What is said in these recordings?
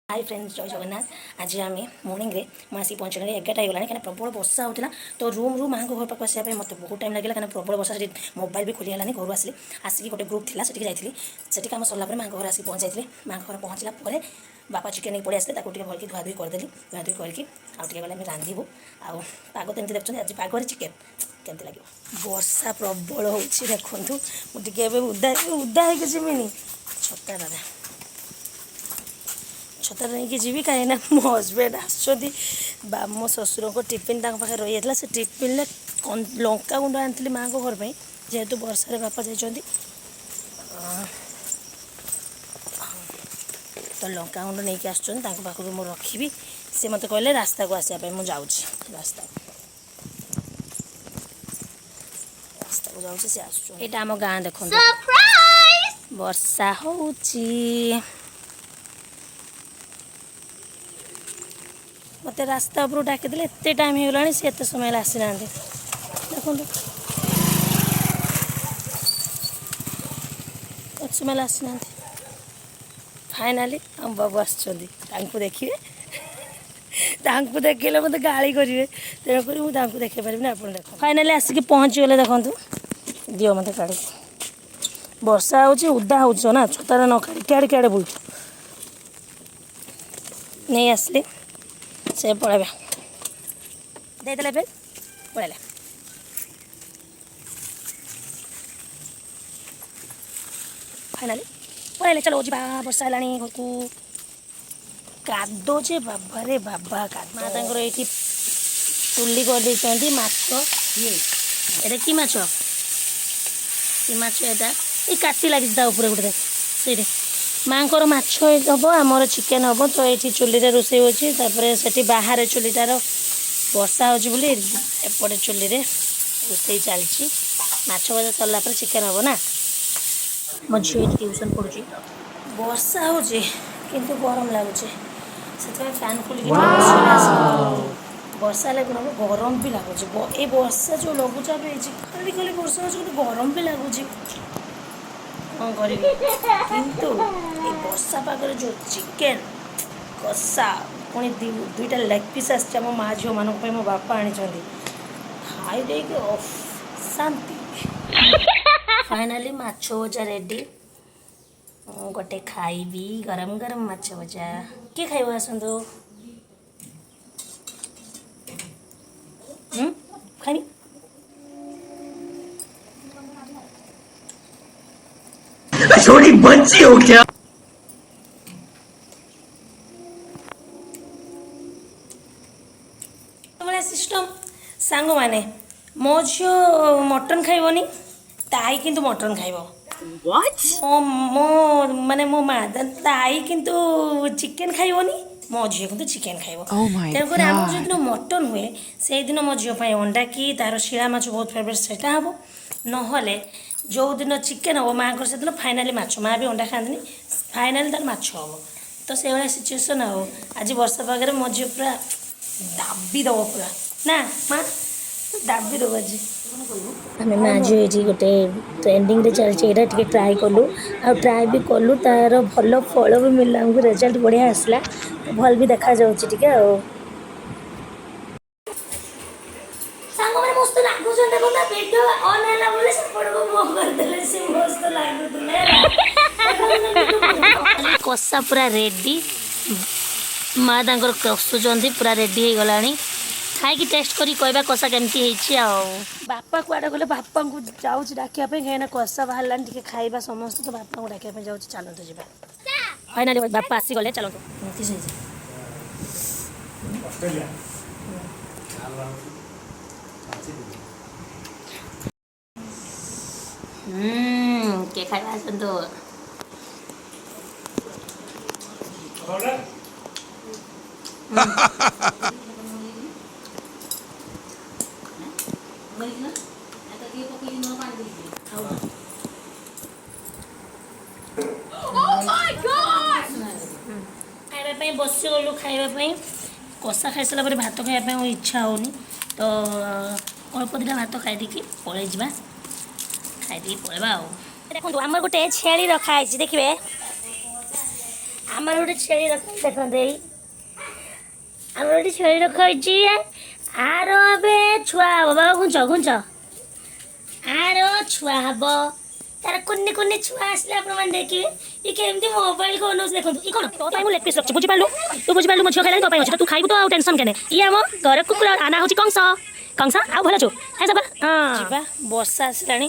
Hi friends जय जगन्नाथ। आज आम मर्णिंग मुझे पहुँचल 11टा होगा कहीं प्रबल वर्षा होता तो रूम रू माँ घर पाक आसापे मत बहुत टाइम लगे कहीं प्रबल वर्षा से मोबाइल भी खोलीगलानी घर आसिली आसिक गोटे ग्रुप थी से जाती कम सरला माँ घर आसिक पहुँचाई माँ घर पहुँचला बापा चिकेन नहीं पड़े आसते भल्कि धुआ धुई करदेली धुआ धुई करके आगे गले रांधबू आग तो देखते आज पागरे चिकेन केमती लगे वर्षा प्रबल हो देखु मुझे उदा उदा हो जीविनी छता दादा छता नहीं जी कहीं मो हजबैंड आसुँच मो शशुर को टिफिन पाखे रही जाता से टिफिन लंका गुंड आनी माँ को घर पर जेहेतु वर्षा बापा जाइंट तो लंका गुंड नहीं कि आसपाख मुझे रखी सी मत कहले रास्ता को आसापे मुझे रास्ता रास्ता को जाऊँ सी आसटा आम गाँ देख वर्षा हो मत रास्ता उपर डाकिदे एत टाइम होगा सी एत समय आसी ना देखो समय आसी ना फाइनाली आम बाबू आसुँच देखिए देखले मत गाड़ी करेंगे तेणुक मुझे देखे पारि आप देख फाइनाली आसिक पहुँची गले देखूँ दिव मत काढ़ वर्षा होदा हो ना छतार न काढ़ी क्या क्या बुल नहीं आसली से पड़े देदेले पड़े फाइनाली पड़े चलो जी वर्षा है घर को कादो जे बाबा रे बाबा माँ तर ये तुली कर माछ कि माछ ये काटी लगी ऊपर गोटे से माँ को माछ हम आमर चिकेन हम तो ये चुली रोसे होपर बाहर चुलीटार वर्षा होपटे चुली रोसे चलती माछ भजा सरला चिकेन हम ना मो झी ट्यूशन पढ़ुची वर्षा हो किंतु गरम लगुच से फैन खोलिक वर्षा लगे गरम भी लगुच ये वर्षा जो लघुचाप खाली खाली वर्षा हो गरम भी लगुच कौन करी किंतु ये वर्षा पागरे जो चिकेन कषा पुणी दुईटा लेग पीस आम माँ झील मानक मो बापा आनी खाई दे शांति फाइनाली माछ भजा रेडी गोटे खाइबी गरम गरम माछ भजा किए खाइब आसतु खाइबी छोटी बच्ची हो क्या सिस्टम सांग माने मो झील मटन खाइबनी ताई किंतु मटन खाइब मो माने मो माँ ताई किंतु चिकेन खाइबनी मो झील किंतु चिकेन खाइब तेणुक आम जो दिन मटन हुए से दिन मो झील अंडा कि तार शिला माछ बहुत फेवरेट से हम नहले जो दिन चिकेन हम माँ से दिन फाइनाली माछ माँ भी अंडा खाती फाइनाली तार माछ हम तो से भाया सिचुएसन आज वर्षा पागे मो झील पूरा दाबी दब पूरा ना माँ दाबी दब आज आम माँ झील ये गोटे ट्रेंडिंग चलती ये ट्राए कलु आ ट्राए भी कलु तार भल फल भी मिलला आमको रिजल्ट बढ़िया आसला तो भल भी देखा जाऊँगी टिके मस्त कषा पूरा रेडी माँ तर कषुच्च पूरा रेडी हो गला खाई टेस्ट करी कहवा कषा केमती बापा कुआडे गले बापा को जाऊँ डाकिया कहीं कषा बाहर टे खाइबा समस्त तो बापा को डाकिया जाऊँ चलतु जी फाइनाली बापा आसीगले चलतु के खाइबा आसतु खाइबा बस गलु खाइबा कषा खाई सारा भात खाइबा इच्छा होनी तो अल्प दिटा भात खाई पलि जा खाई पलैबा देखो आम गोटे छेली रखाई देखिए ଆମର ଗୋଟେ ଛେଳି ଦେଖନ୍ତୁ ଏଇ ଆମର ଗୋଟେ ଛେଳି ରଖାହେଇଛି। ଆର ଏବେ ଛୁଆ ହବ ବାବା ଘୁଞ୍ଚ ଆର ଛୁଆ ହବ ତାର କୁନି ଛୁଆ ଆସିଲେ ଆପଣମାନେ ଦେଖିବେ ଇ କେମିତି ମୋବାଇଲ କୁ ଅନଉଛି ଦେଖନ୍ତୁ ଇ କଣ ତୋ ପାଇଁ ମୁଁ ଲେଗ ପିସ୍ ରଖିଛି ବୁଝିପାରିଲୁ ତୁ ବୁଝିପାରିଲୁ ମୋ ଝିଅ ଖାଇଲାଣି ତୋ ପାଇଁ ଅଛି ତୁ ଖାଇବୁ ତ ଆଉ ଟେନସନ କେନେ ଇ ଆମ ଘର କୁକୁର ଆନା ହଉଛି କଂସ ଆଉ ଭଲ ଅଛୁ ଖାଇ ସବା ଯିବା ବର୍ଷା ଆସିଲାଣି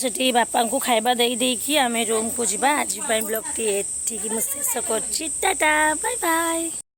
ସେଠି ବାପାଙ୍କୁ ଖାଇବା ଦେଇକି ଆମେ ରୁମକୁ ଯିବା। ଆଜି ପାଇଁ ବ୍ଲଗଟି ଏଠିକି ମୁଁ ଶେଷ କରୁଛି। ଟାଟା ବାଇ ବାଇ।